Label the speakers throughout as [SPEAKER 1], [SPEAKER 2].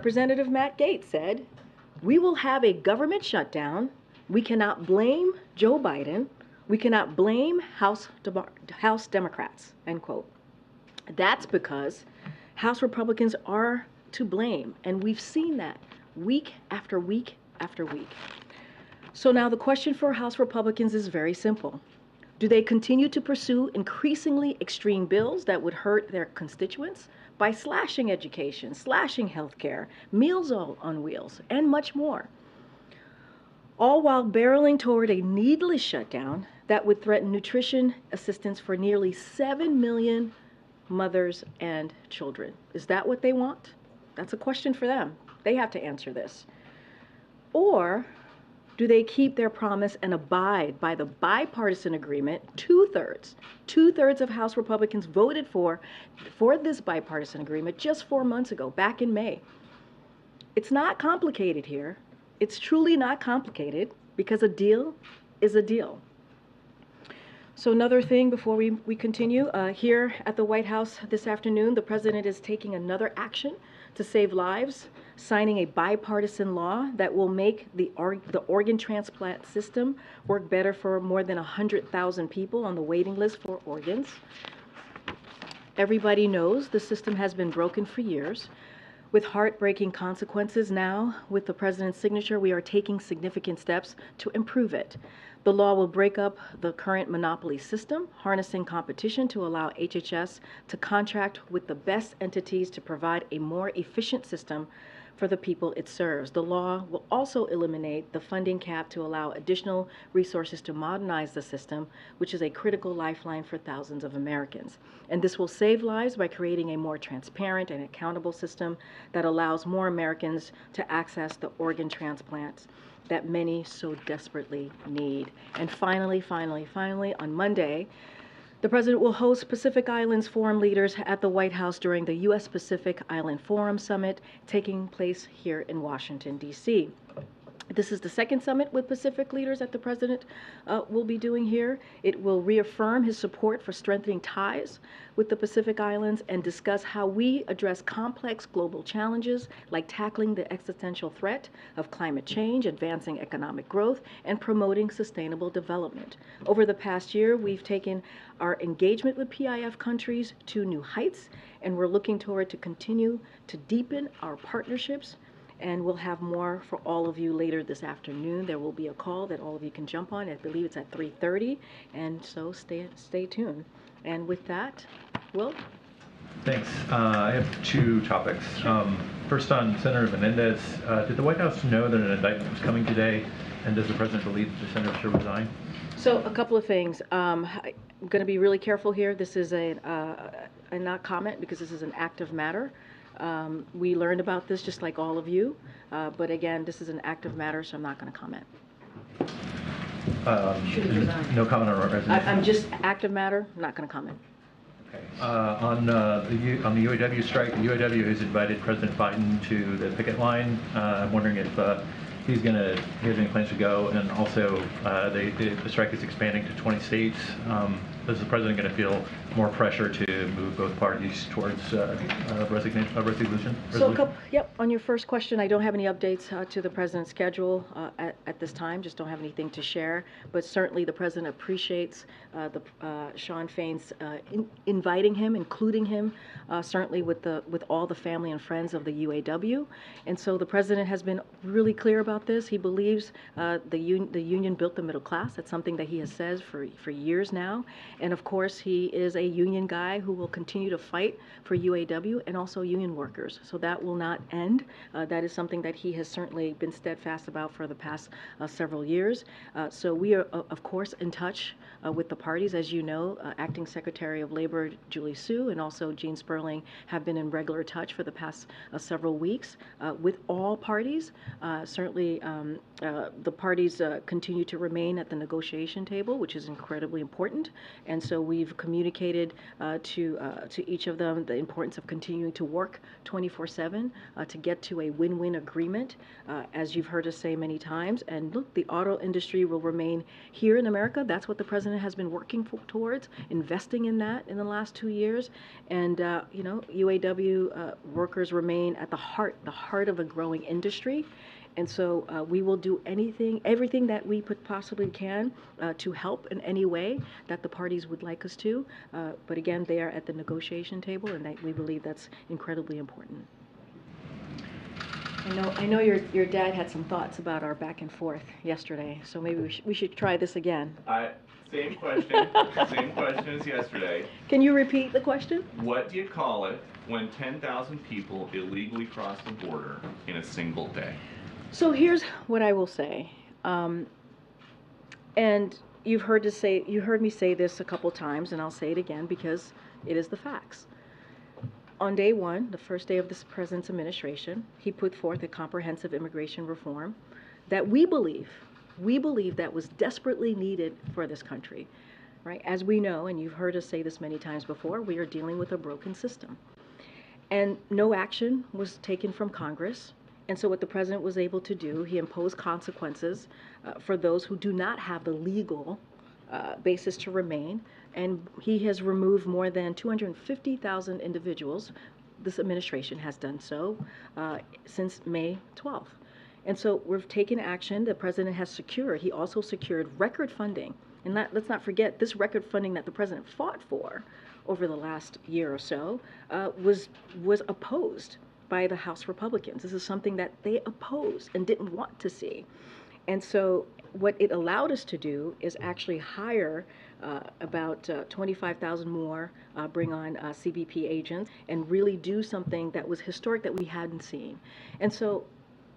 [SPEAKER 1] Representative Matt Gaetz said, "We will have a government shutdown. We cannot blame Joe Biden. We cannot blame House Democrats," end quote. That's because House Republicans are to blame, and we've seen that week after week after week. So now the question for House Republicans is very simple. Do they continue to pursue increasingly extreme bills that would hurt their constituents by slashing education, slashing healthcare, Meals on Wheels, and much more, all while barreling toward a needless shutdown that would threaten nutrition assistance for nearly 7 million mothers and children? Is that what they want? That's a question for them. They have to answer this. Or do they keep their promise and abide by the bipartisan agreement? Two-thirds of House Republicans voted for this bipartisan agreement just 4 months ago, back in May. It's not complicated here. It's truly not complicated, because a deal is a deal. So another thing before we continue, here at the White House this afternoon, the president is taking another action to save lives, signing a bipartisan law that will make the organ transplant system work better for more than 100,000 people on the waiting list for organs. Everybody knows the system has been broken for years, with heartbreaking consequences. Now, with the president's signature, we are taking significant steps to improve it. The law will break up the current monopoly system, harnessing competition to allow HHS to contract with the best entities to provide a more efficient system for the people it serves. The law will also eliminate the funding cap to allow additional resources to modernize the system, which is a critical lifeline for thousands of Americans. And this will save lives by creating a more transparent and accountable system that allows more Americans to access the organ transplants that many so desperately need. And finally, on Monday, the president will host Pacific Islands Forum leaders at the White House during the U.S. Pacific Island Forum Summit taking place here in Washington, D.C. This is the second summit with Pacific leaders that the president will be doing here. It will reaffirm his support for strengthening ties with the Pacific Islands and discuss how we address complex global challenges like tackling the existential threat of climate change, advancing economic growth, and promoting sustainable development. Over the past year, we've taken our engagement with PIF countries to new heights, and we're looking toward to continue to deepen our partnerships. And we'll have more for all of you later this afternoon. There will be a call that all of you can jump on. I believe it's at 3:30, and so stay tuned. And with that, Will?
[SPEAKER 2] Thanks. I have two topics. First, on Senator Menendez, did the White House know that an indictment was coming today, and does the president believe the senator should resign?
[SPEAKER 1] So a couple of things. I'm going to be really careful here. This is a not comment, because this is an active matter. We learned about this just like all of you, but again, this is an active matter, so I'm not going to comment.
[SPEAKER 2] No comment on resignation?
[SPEAKER 1] I'm just active matter, not going to comment.
[SPEAKER 2] Okay. On the UAW strike, the UAW has invited President Biden to the picket line. I'm wondering if he has any plans to go, and also the strike is expanding to 20 states. Is the president going to feel more pressure to move both parties towards resolution?
[SPEAKER 1] So, on your first question, I don't have any updates to the president's schedule at this time. Just don't have anything to share. But certainly, the president appreciates Shawn Fain's inviting him, including him, certainly with all the family and friends of the UAW. And so, the president has been really clear about this. He believes the union built the middle class. That's something that he has said for years now. And of course, he is a union guy who will continue to fight for UAW and also union workers. So that will not end. That is something that he has certainly been steadfast about for the past several years. So we are, of course, in touch with the parties. As you know, Acting Secretary of Labor Julie Su and also Gene Sperling have been in regular touch for the past several weeks with all parties. Certainly, the parties continue to remain at the negotiation table, which is incredibly important. And so we've communicated to each of them the importance of continuing to work 24/7 to get to a win-win agreement, as you've heard us say many times. And look, the auto industry will remain here in America. That's what the president has been working towards, investing in that in the last 2 years. And UAW workers remain at the heart of a growing industry. And so we will do everything that we possibly can to help in any way that the parties would like us to. But again, they are at the negotiation table, and we believe that's incredibly important. I know your dad had some thoughts about our back and forth yesterday, so maybe we should try this again.
[SPEAKER 3] Same question. Same question as yesterday.
[SPEAKER 1] Can you repeat the question?
[SPEAKER 3] What do you call it when 10,000 people illegally cross the border in a single day?
[SPEAKER 1] So here's what I will say, and you heard me say this a couple times, and I'll say it again because it is the facts. On day one, the first day of this president's administration, he put forth a comprehensive immigration reform that we believe that was desperately needed for this country, right? As we know, and you've heard us say this many times before, we are dealing with a broken system. And no action was taken from Congress. And so what the president was able to do, he imposed consequences for those who do not have the legal basis to remain. And he has removed more than 250,000 individuals. This administration has done so since May 12th. And so we've taken action. The president has he also secured record funding. And let's not forget, this record funding that the president fought for over the last year or so was opposed by the House Republicans. This is something that they opposed and didn't want to see. And so what it allowed us to do is actually hire about 25,000 more, bring on CBP agents, and really do something that was historic that we hadn't seen. And so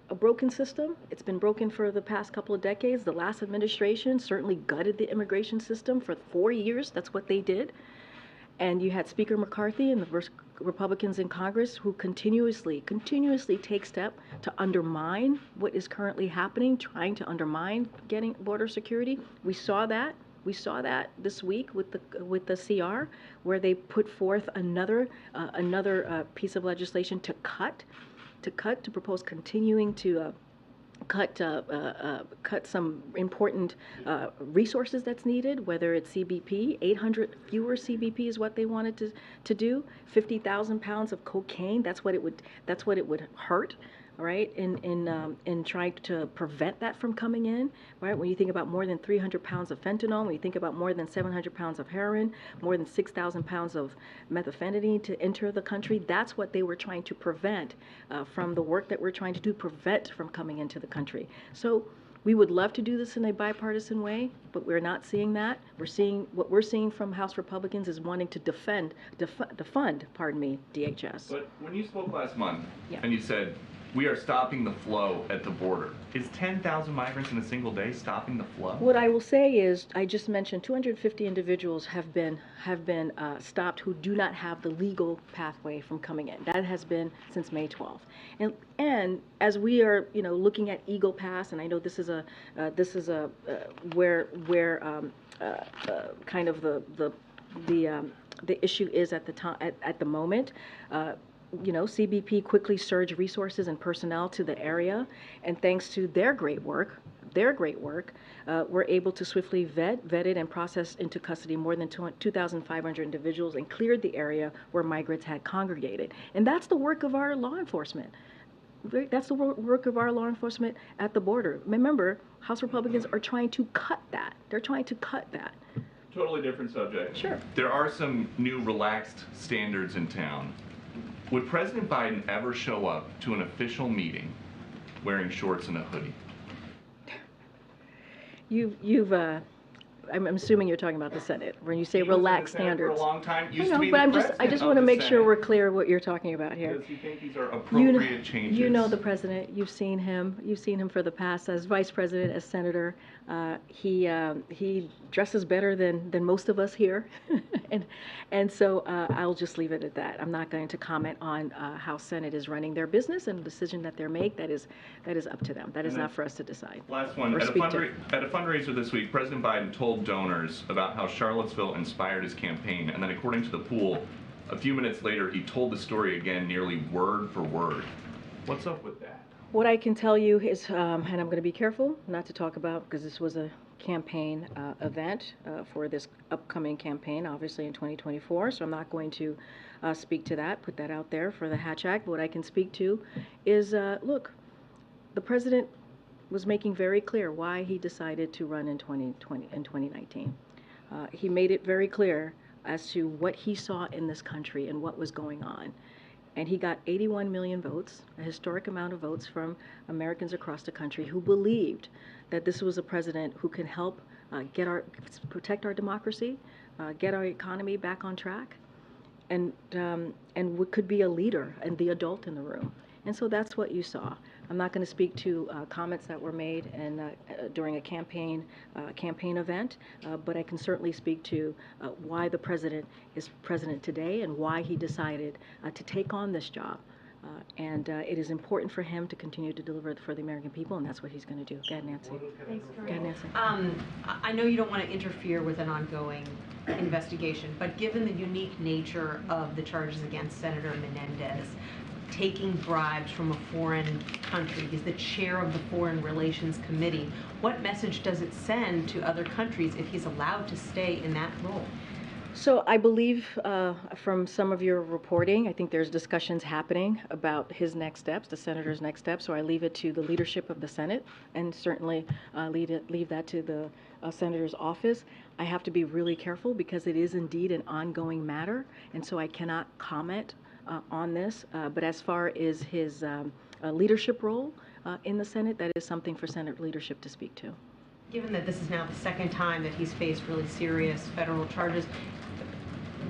[SPEAKER 1] a broken system, it's been broken for the past couple of decades. The last administration certainly gutted the immigration system for 4 years. That's what they did. And you had Speaker McCarthy and the Republicans in Congress who continuously take steps to undermine what is currently happening, trying to undermine getting border security. We saw that this week with the CR, where they put forth another piece of legislation to propose continuing to cut some important resources that's needed, whether it's CBP. 800 fewer CBP is what they wanted to do. 50,000 pounds of cocaine. That's what it would hurt, right? In trying to prevent that from coming in, right? When you think about more than 300 pounds of fentanyl, when you think about more than 700 pounds of heroin, more than 6,000 pounds of methamphetamine to enter the country, that's what they were trying to prevent from the work that we're trying to do, prevent from coming into the country. So we would love to do this in a bipartisan way, but we're not seeing that. What we're seeing from House Republicans is wanting to defund DHS.
[SPEAKER 3] But when you spoke last month,
[SPEAKER 1] Yeah.
[SPEAKER 3] and you said, we are stopping the flow at the border. Is 10,000 migrants in a single day stopping the flow?
[SPEAKER 1] What I will say is, I just mentioned 250 individuals have been stopped who do not have the legal pathway from coming in. That has been since May 12th. And as we are, looking at Eagle Pass, and I know this is where kind of the issue is at the time at the moment. CBP quickly surged resources and personnel to the area, and thanks to their great work, we're able to swiftly vetted and processed into custody more than 2,500 individuals and cleared the area where migrants had congregated. And that's the work of our law enforcement. That's the work of our law enforcement at the border. Remember, House Republicans are trying to cut that. They're trying to cut that.
[SPEAKER 3] Totally different subject.
[SPEAKER 1] Sure.
[SPEAKER 3] There are some new relaxed standards in town. Would President Biden ever show up to an official meeting wearing shorts and a hoodie?
[SPEAKER 1] I'm assuming you're talking about the Senate when you say
[SPEAKER 3] He was in the
[SPEAKER 1] relaxed
[SPEAKER 3] Senate
[SPEAKER 1] standards.
[SPEAKER 3] for a long time.
[SPEAKER 1] I know, but I just want to make sure we're clear what you're talking about here.
[SPEAKER 3] Does he think these are appropriate changes?
[SPEAKER 1] You know the president. You've seen him. You've seen him for the past as vice president, as senator. He dresses better than most of us here, And so I'll just leave it at that. I'm not going to comment on how Senate is running their business and the decision that they make. That is up to them. That is not for us to decide.
[SPEAKER 3] Last one.
[SPEAKER 1] Or
[SPEAKER 3] At a
[SPEAKER 1] speak to.
[SPEAKER 3] fundraiser this week, President Biden told donors about how Charlottesville inspired his campaign, and then according to the pool, a few minutes later, he told the story again nearly word for word. What's up with that?
[SPEAKER 1] What I can tell you is, and I'm going to be careful not to talk about, because this was a campaign event for this upcoming campaign, obviously in 2024, so I'm not going to speak to that, put that out there for the Hatch Act. But what I can speak to is, look, the president was making very clear why he decided to run in 2019. He made it very clear as to what he saw in this country and what was going on. And he got 81 million votes, a historic amount of votes from Americans across the country who believed that this was a president who can help protect our democracy, get our economy back on track, and could be a leader and the adult in the room. And so that's what you saw. I'm not going to speak to comments that were made during a campaign event, but I can certainly speak to why the president is president today and why he decided to take on this job. And it is important for him to continue to deliver for the American people, and that's what he's going to do. Go ahead, Nancy.
[SPEAKER 4] Thanks,
[SPEAKER 1] Go ahead, Nancy.
[SPEAKER 4] I know you don't want to interfere with an ongoing investigation, but given the unique nature of the charges against Senator Menendez, taking bribes from a foreign country, he's the chair of the Foreign Relations Committee, what message does it send to other countries if he's allowed to stay in that role?
[SPEAKER 1] So I believe from some of your reporting, I think there's discussions happening about his next steps, the senator's next steps. So I leave it to the leadership of the Senate, and certainly leave that to the senator's office. I have to be really careful because it is indeed an ongoing matter, and so I cannot comment on this. But as far as his leadership role in the Senate, that is something for Senate leadership to speak to.
[SPEAKER 4] Given that this is now the second time that he's faced really serious federal charges,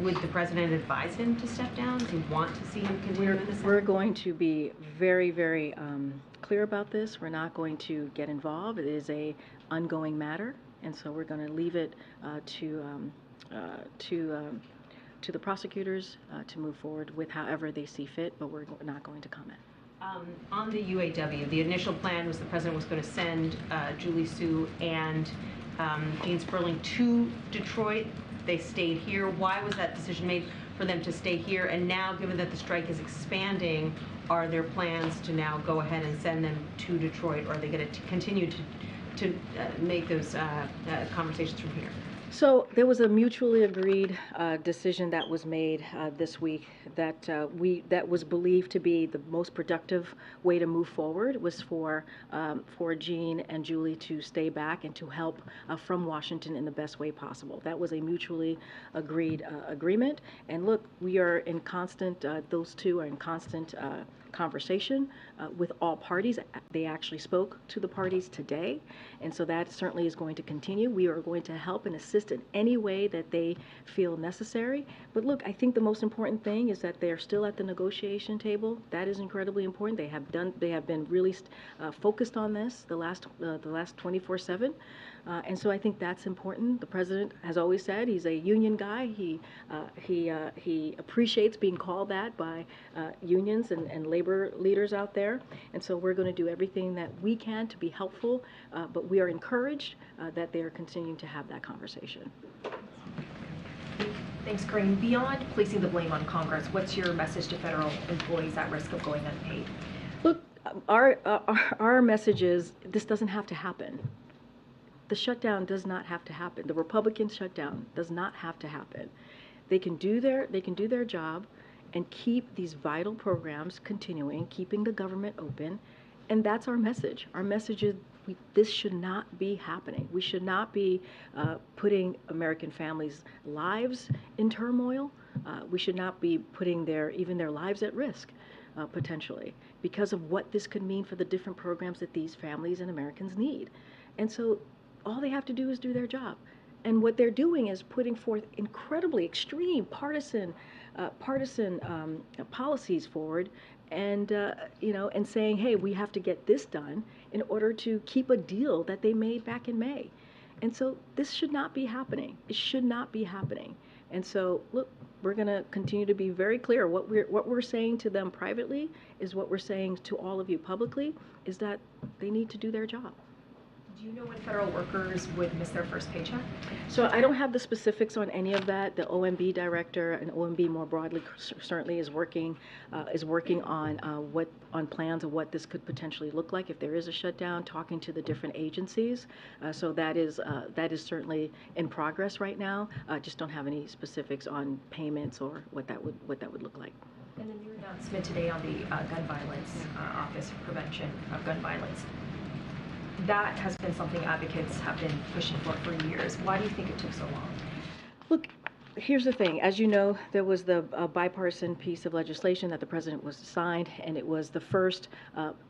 [SPEAKER 4] would the president advise him to step down? Does he want to see him continue in the Senate?
[SPEAKER 1] We're going to be very, very clear about this. We're not going to get involved. It is a ongoing matter, and so we're going to leave it to the prosecutors to move forward with however they see fit, but we're not going to comment.
[SPEAKER 4] On the UAW, the initial plan was the president was going to send Julie Su and Gene Sperling to Detroit. They stayed here. Why was that decision made for them to stay here? And now, given that the strike is expanding, are there plans to now go ahead and send them to Detroit, or are they going to continue to make those conversations from here?
[SPEAKER 1] So there was a mutually agreed decision that was made this week that was believed to be the most productive way to move forward was for Jean and Julie to stay back and to help from Washington in the best way possible. That was a mutually agreed agreement. And look, we are in constant, those two are in constant conversation with all parties. They actually spoke to the parties today, and so that certainly is going to continue. We are going to help and assist in any way that they feel necessary. But look, I think the most important thing is that they are still at the negotiation table. That is incredibly important. They have been really focused on this the last 24/7. And so I think that's important. The president has always said he's a union guy. He appreciates being called that by unions and labor leaders out there. And so we're going to do everything that we can to be helpful. But we are encouraged that they are continuing to have that conversation.
[SPEAKER 5] Thanks, Karine. Beyond placing the blame on Congress, what's your message to federal employees at risk of going unpaid?
[SPEAKER 1] Look, our message is this doesn't have to happen. The shutdown does not have to happen. The Republican shutdown does not have to happen. They can do their job and keep these vital programs continuing, keeping the government open, and that's our message. Our message is this should not be happening. We should not be putting American families' lives in turmoil. We should not be putting even their lives at risk, potentially, because of what this could mean for the different programs that these families and Americans need. And so all they have to do is do their job. And what they're doing is putting forth incredibly extreme partisan policies forward, and and saying, hey, we have to get this done in order to keep a deal that they made back in May. And so this should not be happening. It should not be happening. And so, look, we're going to continue to be very clear. What we're saying to them privately is what we're saying to all of you publicly, is that they need to do their job.
[SPEAKER 5] Do you know when federal workers would miss their first paycheck?
[SPEAKER 1] So I don't have the specifics on any of that. The OMB director and OMB more broadly certainly is working on plans of what this could potentially look like if there is a shutdown, talking to the different agencies. So that is certainly in progress right now. Just don't have any specifics on payments or what that would look like.
[SPEAKER 5] And the new announcement today on the gun violence Office of Prevention of Gun Violence. That has been something advocates have been pushing for years. Why do you think it took so long?
[SPEAKER 1] Look, here's the thing. As you know, there was the bipartisan piece of legislation that the president was signed, and it was the first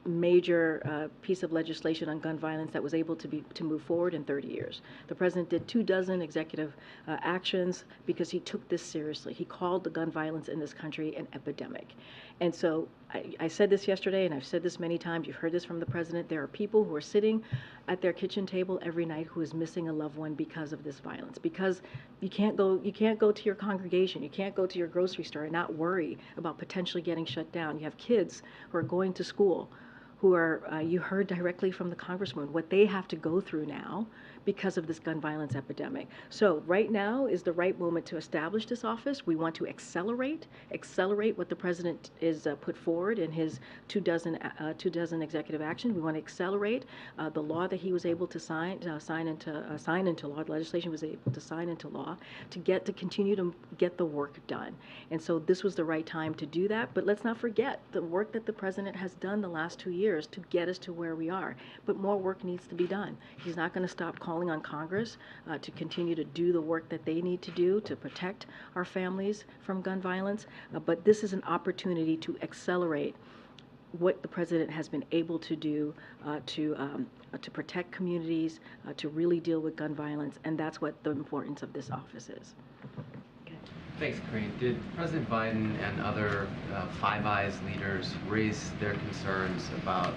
[SPEAKER 1] major piece of legislation on gun violence that was able to move forward in 30 years. The president did 24 executive actions because he took this seriously. He called the gun violence in this country an epidemic. And so I said this yesterday, and I've said this many times. You've heard this from the president. There are people who are sitting at their kitchen table every night who is missing a loved one because of this violence. Because you can't go to your congregation, you can't go to your grocery store and not worry about potentially getting shut down. You have kids who are going to school, who are you heard directly from the congressman what they have to go through now because of this gun violence epidemic. So right now is the right moment to establish this office. We want to accelerate what the president is put forward in his 24 executive actions. We want to accelerate the law that he was able to sign into law. The legislation was able to sign into law to continue to get the work done. And so this was the right time to do that. But let's not forget the work that the president has done the last 2 years to get us to where we are. But more work needs to be done. He's not going to stop calling on Congress to continue to do the work that they need to do to protect our families from gun violence. But this is an opportunity to accelerate what the president has been able to do to protect communities, to really deal with gun violence, and that's what the importance of this office is. Okay.
[SPEAKER 6] Thanks, Karine. Did President Biden and other Five Eyes leaders raise their concerns about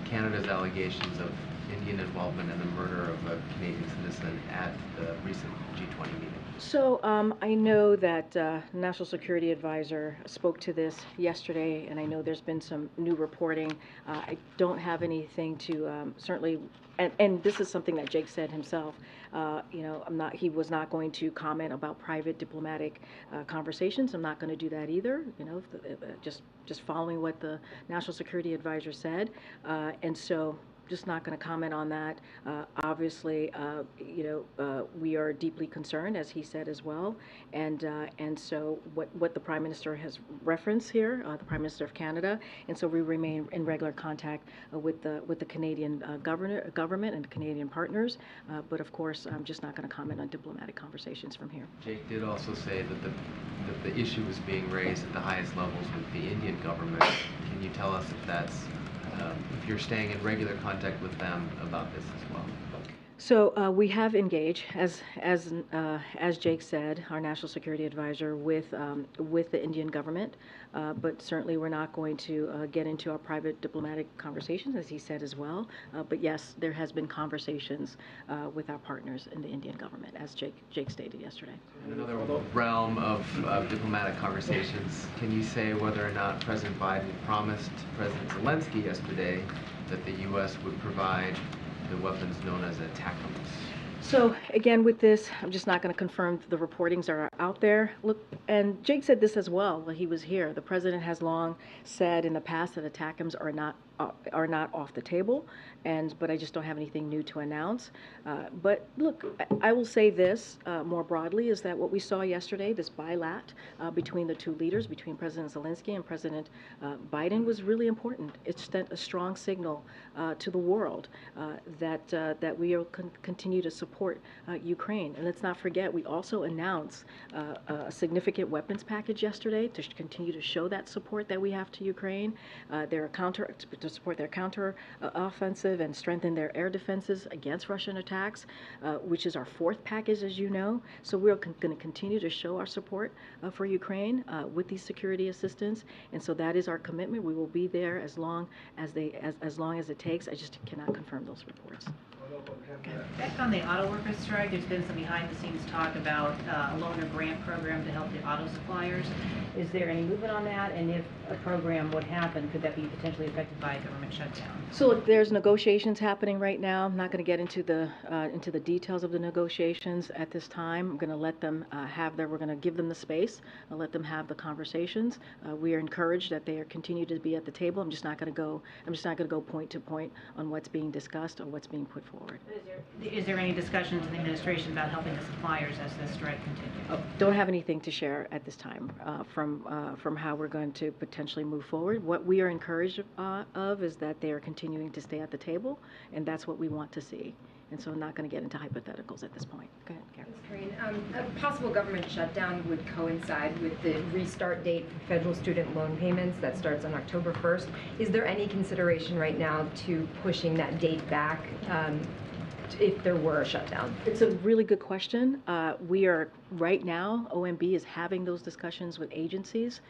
[SPEAKER 6] Canada's allegations of Indian involvement in the murder of a Canadian citizen at the recent G20 meeting?
[SPEAKER 1] So I know that National Security Advisor spoke to this yesterday, and I know there's been some new reporting. I don't have anything to certainly, and this is something that Jake said himself. He was not going to comment about private diplomatic conversations. I'm not going to do that either. Just following what the National Security Advisor said, and so. Just not going to comment on that. Obviously, we are deeply concerned, as he said as well, and so what the Prime Minister has referenced here, the Prime Minister of Canada, and so we remain in regular contact with the Canadian government and the Canadian partners, but of course, I'm just not going to comment on diplomatic conversations from here.
[SPEAKER 6] Jake did also say that the issue is being raised at the highest levels with the Indian government. Can you tell us if that's if you're staying in regular contact with them about this as well?
[SPEAKER 1] So we have engaged, as Jake said, our National Security Advisor, with the Indian government, but certainly we're not going to get into our private diplomatic conversations, as he said as well. But yes, there has been conversations with our partners in the Indian government, as Jake stated yesterday.
[SPEAKER 6] In another realm of diplomatic conversations, can you say whether or not President Biden promised President Zelensky yesterday that the U.S. would provide the weapons known as ATACMS?
[SPEAKER 1] So again, with this, I'm just not going to confirm the reportings are out there. Look, and Jake said this as well while he was here. The president has long said in the past that ATACMS are not off the table, but I just don't have anything new to announce. But look, I will say this more broadly, is that what we saw yesterday, this bilat between the two leaders, between President Zelensky and President Biden, was really important. It sent a strong signal to the world that we will continue to support Ukraine. And let's not forget, we also announced a significant weapons package yesterday to continue to show that support that we have to Ukraine. To support their counter offensive and strengthen their air defenses against Russian attacks, which is our fourth package, as you know. So we're going to continue to show our support for Ukraine with these security assistance, and so that is our commitment. We will be there as long as it takes. I just cannot confirm those reports.
[SPEAKER 4] Back on the auto workers strike, there's been some behind-the-scenes talk about a loaner grant program to help the auto suppliers. Is there any movement on that? And if a program would happen, could that be potentially affected by a government shutdown?
[SPEAKER 1] So look, there's negotiations happening right now. I'm not going to get into the details of the negotiations at this time. I'm going to let them we're going to give them the space, let them have the conversations. We are encouraged that they are continue to be at the table. I'm just not going to go point to point on what's being discussed or what's being put forward.
[SPEAKER 4] Is there any discussion to the administration about helping the suppliers as this strike continues?
[SPEAKER 1] Don't have anything to share at this time from how we're going to potentially move forward. What we are encouraged of is that they are continuing to stay at the table, and that's what we want to see. And so I'm not going to get into hypotheticals at this point. Go ahead, Karen.
[SPEAKER 7] Thanks, Karine. A possible government shutdown would coincide with the restart date for federal student loan payments that starts on October 1st. Is there any consideration right now to pushing that date back if there were a shutdown?
[SPEAKER 1] It's a really good question. We are right now, OMB is having those discussions with agencies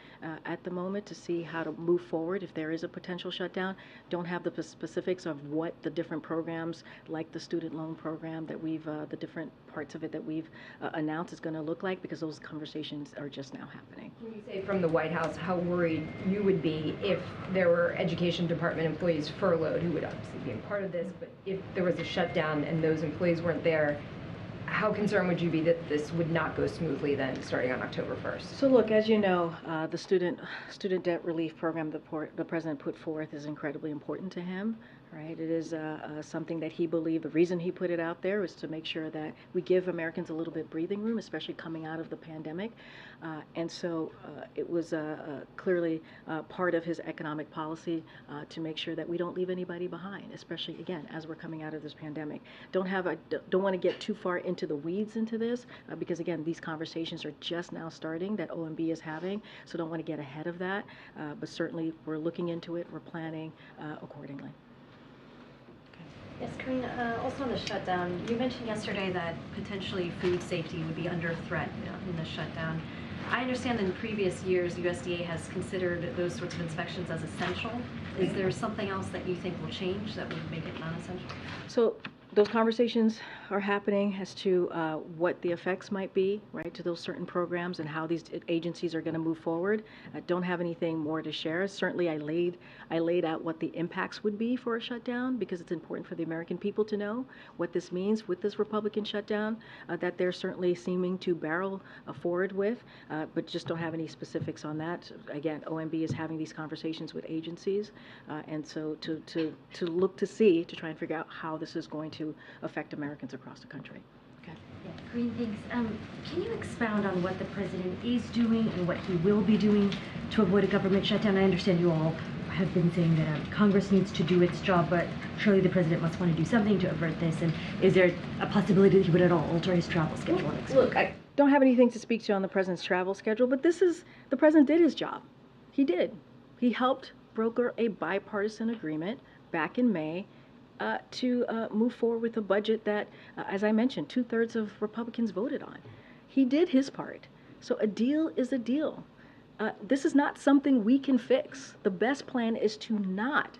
[SPEAKER 1] at the moment to see how to move forward if there is a potential shutdown. Don't have the specifics of what the different programs, like the student loan program that the different parts of it that we've announced is going to look like, because those conversations are just now happening.
[SPEAKER 7] Can you say from the White House how worried you would be if there were Education Department employees furloughed, who would obviously be a part of this, but if there was a shutdown and those employees weren't there, how concerned would you be that this would not go smoothly then, starting on October 1st?
[SPEAKER 1] So look, as you know, the student debt relief program the president put forth is incredibly important to him, right? It is something that he believed, the reason he put it out there was to make sure that we give Americans a little bit breathing room, especially coming out of the pandemic. And so it was clearly part of his economic policy to make sure that we don't leave anybody behind, especially, again, as we're coming out of this pandemic. Don't want to get too far into the weeds into this because, again, these conversations are just now starting that OMB is having, so don't want to get ahead of that. But certainly we're looking into it, we're planning accordingly.
[SPEAKER 8] Yes, Karine, also on the shutdown, you mentioned yesterday that potentially food safety would be under threat in the shutdown. I understand that in previous years, USDA has considered those sorts of inspections as essential. Is there something else that you think will change that would make it non-essential?
[SPEAKER 1] So those conversations are happening as to what the effects might be, right, to those certain programs and how these agencies are going to move forward. I don't have anything more to share. Certainly, I laid out what the impacts would be for a shutdown, because it's important for the American people to know what this means with this Republican shutdown that they're certainly seeming to barrel forward with, but just don't have any specifics on that. Again, OMB is having these conversations with agencies, and so to look to see, to try and figure out how this is going to affect Americans across the country. Okay.
[SPEAKER 8] Yeah, Karine, thanks. Can you expound on what the president is doing and what he will be doing to avoid a government shutdown? I understand you all have been saying that Congress needs to do its job, but surely the president must want to do something to avert this. And is there a possibility that he would at all alter his travel schedule?
[SPEAKER 1] Look, I don't have anything to speak to on the president's travel schedule, but the president did his job. He did. He helped broker a bipartisan agreement back in May to move forward with a budget that, as I mentioned, 2/3 of Republicans voted on. He did his part. So a deal is a deal. This is not something we can fix. The best plan is to not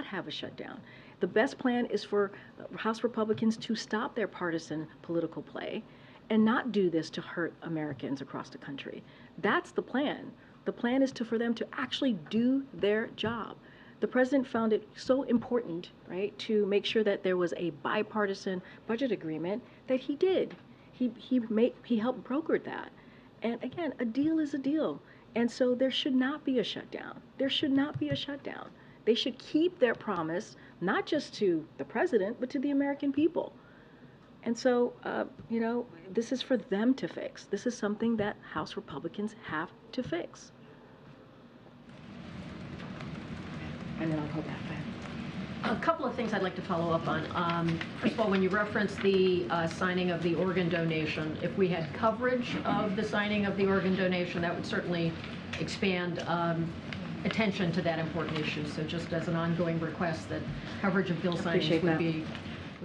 [SPEAKER 1] have a shutdown. The best plan is for House Republicans to stop their partisan political play and not do this to hurt Americans across the country. That's the plan. The plan is for them to actually do their job. The president found it so important, right, to make sure that there was a bipartisan budget agreement that he did. He helped broker that. And again, a deal is a deal. And so there should not be a shutdown. There should not be a shutdown. They should keep their promise, not just to the president, but to the American people. And so, this is for them to fix. This is something that House Republicans have to fix. And then I'll go back.
[SPEAKER 4] A couple of things I'd like to follow up on. First of all, when you reference the signing of the organ donation, if we had coverage of the signing of the organ donation, that would certainly expand attention to that important issue. So just as an ongoing request that coverage of bill signings would be...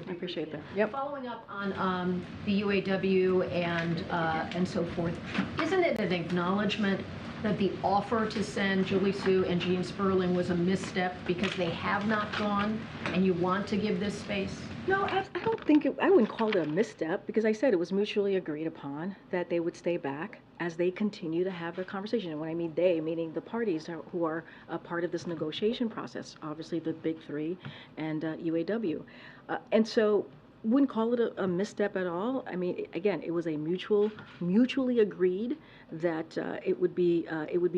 [SPEAKER 1] I appreciate that. Yep.
[SPEAKER 4] Following up on the UAW and so forth, isn't it an acknowledgement that the offer to send Julie Su and Gene Sperling was a misstep because they have not gone and you want to give this space?
[SPEAKER 1] No, I don't think I wouldn't call it a misstep because I said it was mutually agreed upon that they would stay back as they continue to have their conversation. And when I mean they, meaning the parties who are a part of this negotiation process, obviously the big three and UAW. And so wouldn't call it a misstep at all. I mean, again, it was a mutually agreed that it would be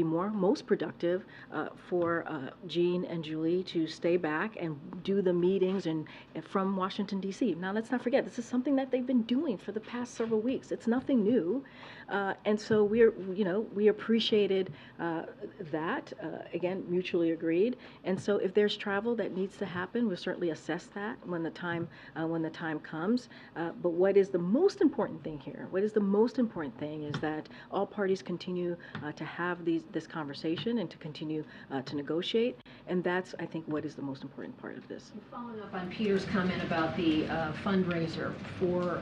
[SPEAKER 1] most productive for Jean and Julie to stay back and do the meetings and from Washington D.C. Now, let's not forget this is something that they've been doing for the past several weeks. It's nothing new, and so we appreciated that again, mutually agreed. And so, if there's travel that needs to happen, we'll certainly assess that when the time comes. But what is the most important thing here? What is the most important thing is that all parties continue to have this conversation and to continue to negotiate. And that's, I think, what is the most important part of this.
[SPEAKER 9] Following up on Peter's comment about the fundraiser for,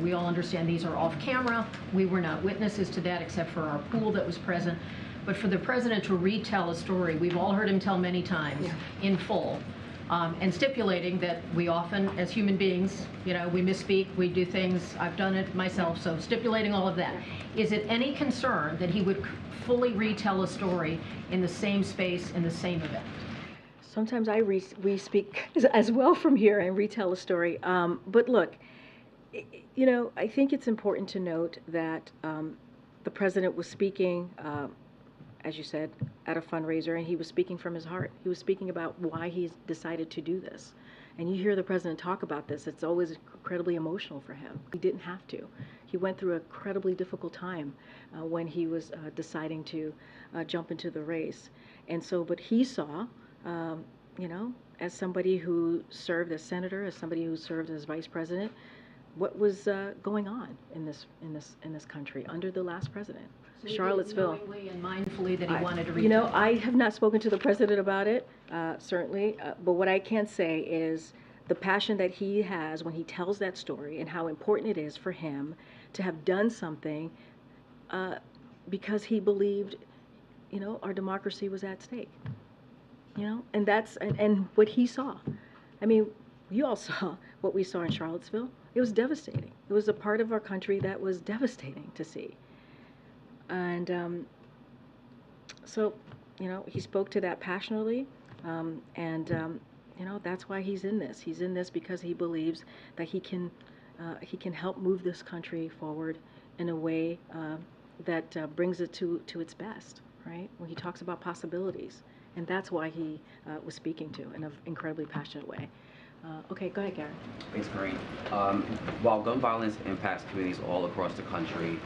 [SPEAKER 9] we all understand these are off camera. We were not witnesses to that except for our pool that was present. But for the president to retell a story, we've all heard him tell many times in full. And stipulating that we often, as human beings, we misspeak, we do things, I've done it myself, so stipulating all of that. Is it any concern that he would fully retell a story in the same space, in the same event?
[SPEAKER 1] Sometimes we speak as well from here and retell a story. But look, I think it's important to note that the president was speaking as you said, at a fundraiser, and he was speaking from his heart. He was speaking about why he's decided to do this. And you hear the president talk about this, it's always incredibly emotional for him. He didn't have to. He went through an incredibly difficult time when he was deciding to jump into the race. And so, but he saw, as somebody who served as senator, as somebody who served as vice president, what was going on in this country under the last president.
[SPEAKER 9] So
[SPEAKER 1] Charlottesville.
[SPEAKER 9] Knowingly and mindfully that he wanted to reach
[SPEAKER 1] I have not spoken to the president about it, certainly, but what I can say is the passion that he has when he tells that story and how important it is for him to have done something because he believed, our democracy was at stake. And that's, and what he saw. I mean, you all saw what we saw in Charlottesville. It was devastating. It was a part of our country that was devastating to see. And so, he spoke to that passionately, and that's why he's in this. He's in this because he believes that he can help move this country forward in a way that brings it to its best, right? When he talks about possibilities, and that's why he was speaking to in an incredibly passionate way. Okay, go ahead, Gary.
[SPEAKER 10] Thanks, Karine. While gun violence impacts communities all across the country,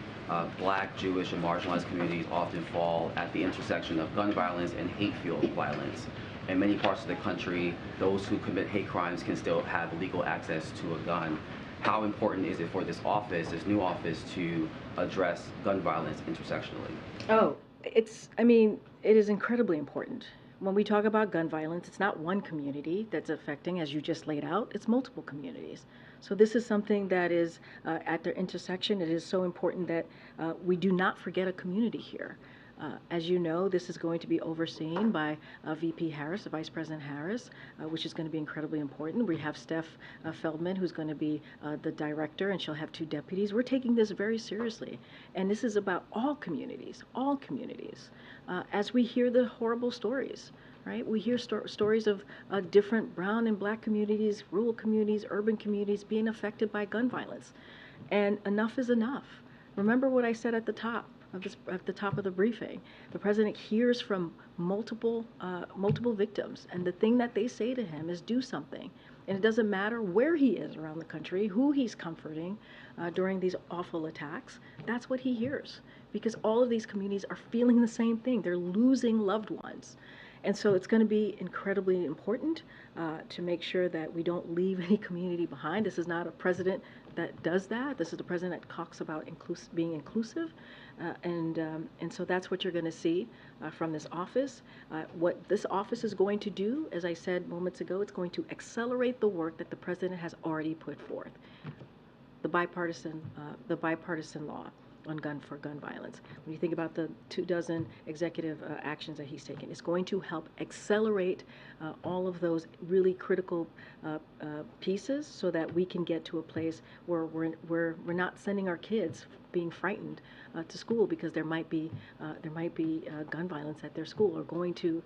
[SPEAKER 10] Black, Jewish, and marginalized communities often fall at the intersection of gun violence and hate-fueled violence. In many parts of the country, those who commit hate crimes can still have legal access to a gun. How important is it for this new office, to address gun violence intersectionally?
[SPEAKER 1] Oh, it is incredibly important. When we talk about gun violence, it's not one community that's affecting, as you just laid out, it's multiple communities. So this is something that is at their intersection. It is so important that we do not forget a community here. As you know, this is going to be overseen by VP Harris, Vice President Harris, which is going to be incredibly important. We have Steph Feldman, who's going to be the director, and she'll have 2 deputies. We're taking this very seriously. And this is about all communities, as we hear the horrible stories. Right? We hear stories of different brown and black communities, rural communities, urban communities being affected by gun violence. And enough is enough. Remember what I said at the top of the briefing. The president hears from multiple victims, and the thing that they say to him is do something. And it doesn't matter where he is around the country, who he's comforting during these awful attacks. That's what he hears, because all of these communities are feeling the same thing. They're losing loved ones. And so it's going to be incredibly important to make sure that we don't leave any community behind. This is not a president that does that. This is the president that talks about being inclusive. And so that's what you're going to see from this office. What this office is going to do, as I said moments ago, it's going to accelerate the work that the president has already put forth. The bipartisan law. gun violence. When you think about the 24 executive actions that he's taken, it's going to help accelerate all of those really critical pieces so that we can get to a place where we're not sending our kids being frightened to school because there might be gun violence at their school, or going to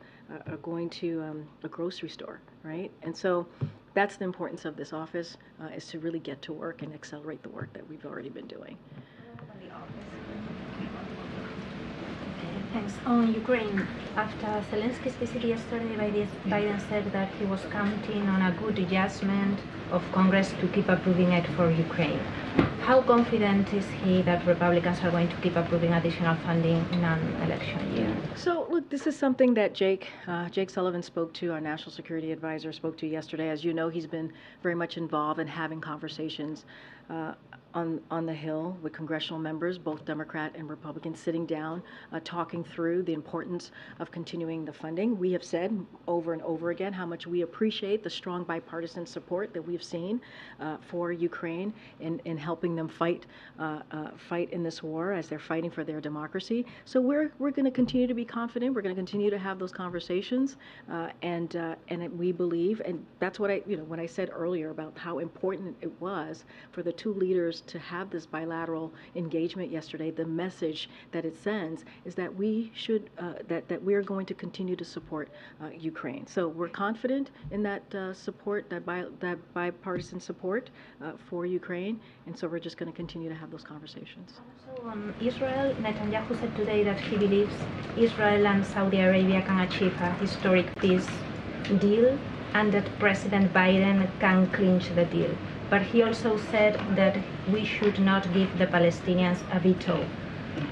[SPEAKER 1] a grocery store, right? And so that's the importance of this office, is to really get to work and accelerate the work that we've already been doing.
[SPEAKER 11] Thanks. On Ukraine, after Zelensky's visit yesterday, Biden said that he was counting on a good adjustment of Congress to keep approving it for Ukraine. How confident is he that Republicans are going to keep approving additional funding in an election year?
[SPEAKER 1] So, look, this is something that Jake Sullivan spoke to, our national security advisor spoke to yesterday. As you know, he's been very much involved in having conversations on the Hill with congressional members, both Democrat and Republican, sitting down, talking through the importance of continuing the funding. We have said over and over again how much we appreciate the strong bipartisan support that we've seen for Ukraine in helping them fight in this war as they're fighting for their democracy. So we're going to continue to be confident. We're going to continue to have those conversations, and we believe, and that's what when I said earlier about how important it was for the two leaders to have this bilateral engagement yesterday. The message that it sends is that we should that we are going to continue to support Ukraine. So we're confident in that support, that bipartisan support for Ukraine, and so we're just going to continue to have those conversations.
[SPEAKER 11] So on Israel, Netanyahu said today that he believes Israel and Saudi Arabia can achieve a historic peace deal and that President Biden can clinch the deal. But he also said that we should not give the Palestinians a veto.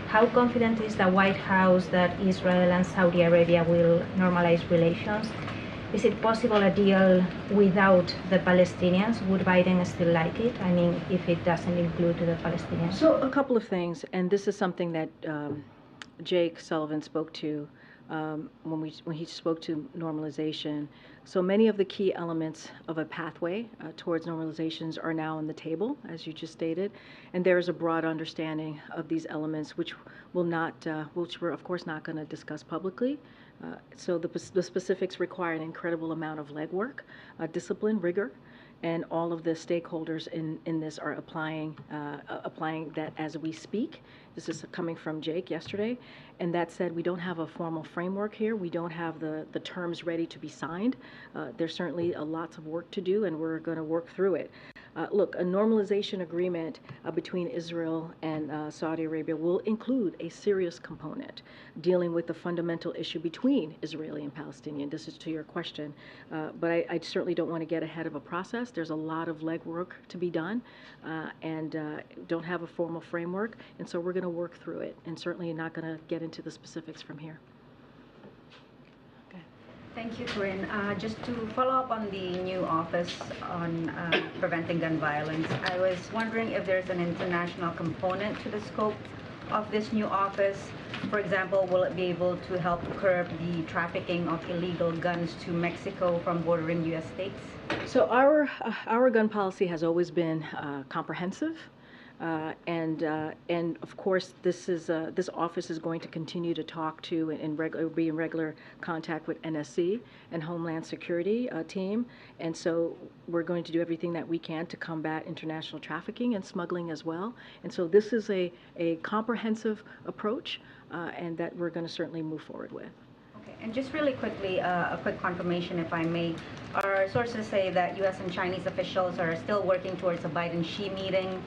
[SPEAKER 11] How confident is the White House that Israel and Saudi Arabia will normalize relations? Is it possible a deal without the Palestinians? Would Biden still like it? I mean, if it doesn't include the Palestinians?
[SPEAKER 1] So a couple of things, and this is something that Jake Sullivan spoke to when he spoke to normalization. So many of the key elements of a pathway towards normalizations are now on the table, as you just stated, and there is a broad understanding of these elements, which we're of course not going to discuss publicly. So the specifics require an incredible amount of legwork, discipline, rigor, and all of the stakeholders in this are applying that as we speak. This is coming from Jake yesterday. And that said, we don't have a formal framework here. We don't have the terms ready to be signed. There's certainly lots of work to do, and we're going to work through it. Look, a normalization agreement between Israel and Saudi Arabia will include a serious component dealing with the fundamental issue between Israeli and Palestinian. This is to your question. But I certainly don't want to get ahead of a process. There's a lot of legwork to be done, and don't have a formal framework. And so we're going to work through it, and certainly not going to get into the specifics from here.
[SPEAKER 12] Thank you, Karine. Just to follow up on the new office on preventing gun violence, I was wondering if there's an international component to the scope of this new office. For example, will it be able to help curb the trafficking of illegal guns to Mexico from bordering U.S. states?
[SPEAKER 1] So our gun policy has always been comprehensive. And of course, this office is going to continue to talk to and be in regular contact with NSC and Homeland Security team. And so we're going to do everything that we can to combat international trafficking and smuggling as well. And so this is a comprehensive approach, and that we're going to certainly move forward with.
[SPEAKER 12] Okay, and just really quickly, a quick confirmation, if I may. Our sources say that U.S. and Chinese officials are still working towards a Biden-Xi meeting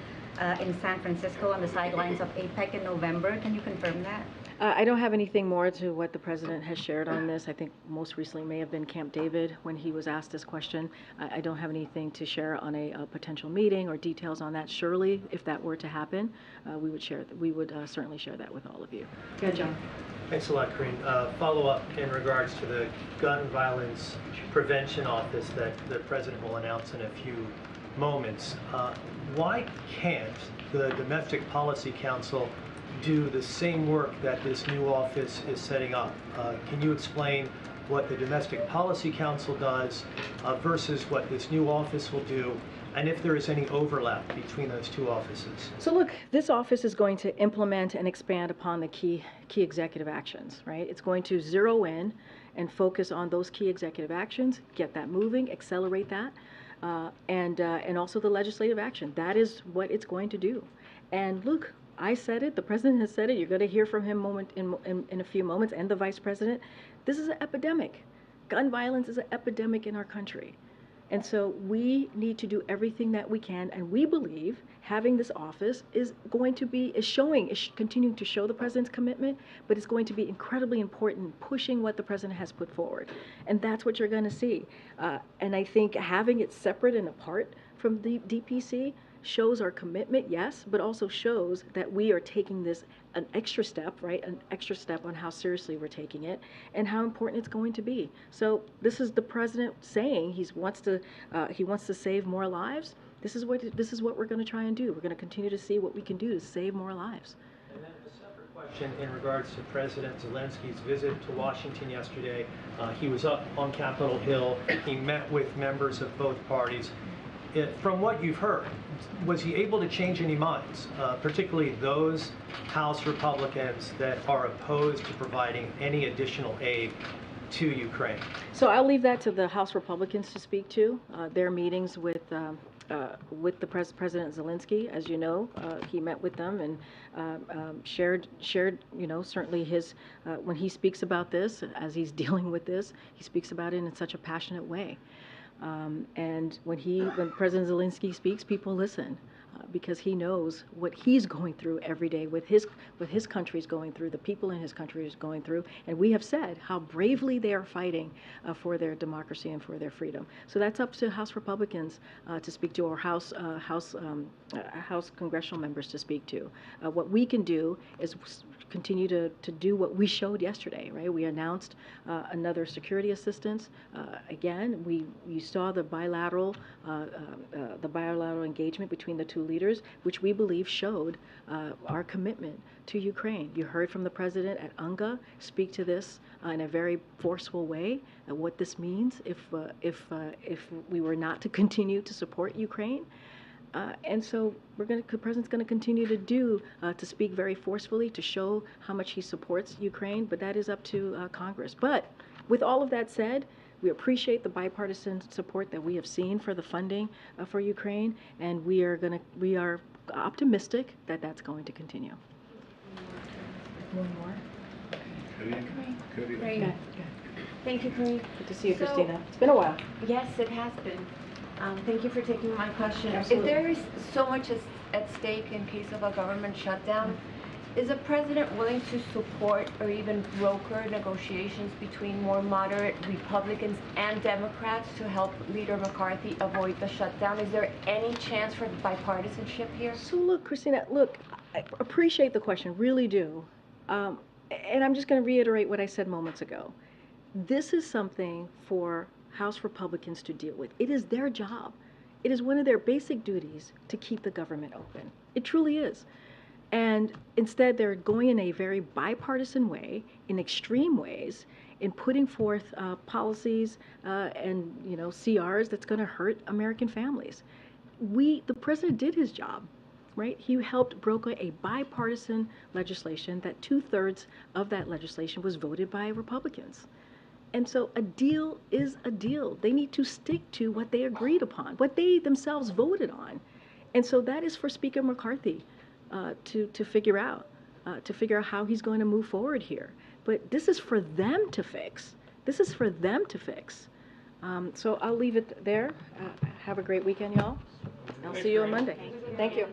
[SPEAKER 12] in San Francisco on the sidelines of APEC in November. Can you confirm that?
[SPEAKER 1] I don't have anything more to what the president has shared on this. I think most recently may have been Camp David when he was asked this question. I don't have anything to share on a potential meeting or details on that. Surely, if that were to happen, we would certainly share that with all of you.
[SPEAKER 9] Go ahead, John.
[SPEAKER 13] Thanks a lot, Karine. Follow up in regards to the gun violence prevention office that the president will announce in a few moments. Why can't the Domestic Policy Council do the same work that this new office is setting up? Can you explain what the Domestic Policy Council does versus what this new office will do? and if there is any overlap between those two offices?
[SPEAKER 1] So look, this office is going to implement and expand upon the key executive actions, right? It's going to zero in and focus on those key executive actions, get that moving, accelerate that, and also the legislative action. That is what it's going to do. And look, I said it, the president has said it, you're going to hear from him in a few moments, and the vice president. This is an epidemic. Gun violence is an epidemic in our country. And so we need to do everything that we can, and we believe having this office is going to be, continuing to show the president's commitment, but it's going to be incredibly important in pushing what the president has put forward. And that's what you're going to see. And I think having it separate and apart from the DPC shows our commitment, yes, but also shows that we are taking this an extra step, right? An extra step on how seriously we're taking it and how important it's going to be. So this is the president saying he wants to save more lives. This is what we're going to try and do. We're going to continue to see what we can do to save more lives.
[SPEAKER 13] And then a separate question in regards to President Zelensky's visit to Washington yesterday. He was up on Capitol Hill. He met with members of both parties. From what you've heard, was he able to change any minds, particularly those House Republicans that are opposed to providing any additional aid to Ukraine?
[SPEAKER 1] So I'll leave that to the House Republicans to speak to. Their meetings with the President Zelensky, as you know, he met with them and shared, certainly his, when he speaks about this, as he's dealing with this, he speaks about it in such a passionate way. And when President Zelensky speaks, people listen because he knows what he's going through every day, with his country's going through, the people in his country is going through, and we have said how bravely they are fighting for their democracy and for their freedom. So that's up to House Republicans to speak to, or House congressional members to speak to. What we can do is continue to do what we showed yesterday, right? We announced another security assistance. Again, you saw the bilateral engagement between the two leaders, which we believe showed our commitment to Ukraine. You heard from the president at UNGA speak to this in a very forceful way, what this means if we were not to continue to support Ukraine. And so the president's going to continue to speak very forcefully to show how much he supports Ukraine, but that is up to Congress. But with all of that said, we appreciate the bipartisan support that we have seen for the funding for Ukraine, and we are optimistic that that's going to continue. One more.
[SPEAKER 14] Great. Thank you, Karine.
[SPEAKER 1] Good to see you, Christina. It's been a while.
[SPEAKER 14] Yes, it has been. Thank you for taking my question.
[SPEAKER 1] Absolutely.
[SPEAKER 14] If there is so much at stake in case of a government shutdown, is the president willing to support or even broker negotiations between more moderate Republicans and Democrats to help Leader McCarthy avoid the shutdown? Is there any chance for bipartisanship here?
[SPEAKER 1] So look, Christina, I appreciate the question, really do. And I'm just going to reiterate what I said moments ago. This is something for House Republicans to deal with. It is their job. It is one of their basic duties to keep the government open. It truly is. And instead, they're going in a very bipartisan way, in extreme ways, in putting forth policies and CRs that's going to hurt American families. The president did his job, right? He helped broker a bipartisan legislation that 2/3 of that legislation was voted by Republicans. And so a deal is a deal. They need to stick to what they agreed upon, what they themselves voted on. And so that is for Speaker McCarthy to figure out how he's going to move forward here. But this is for them to fix. This is for them to fix. So I'll leave it there. Have a great weekend, y'all. I'll see you on Monday. Thank you.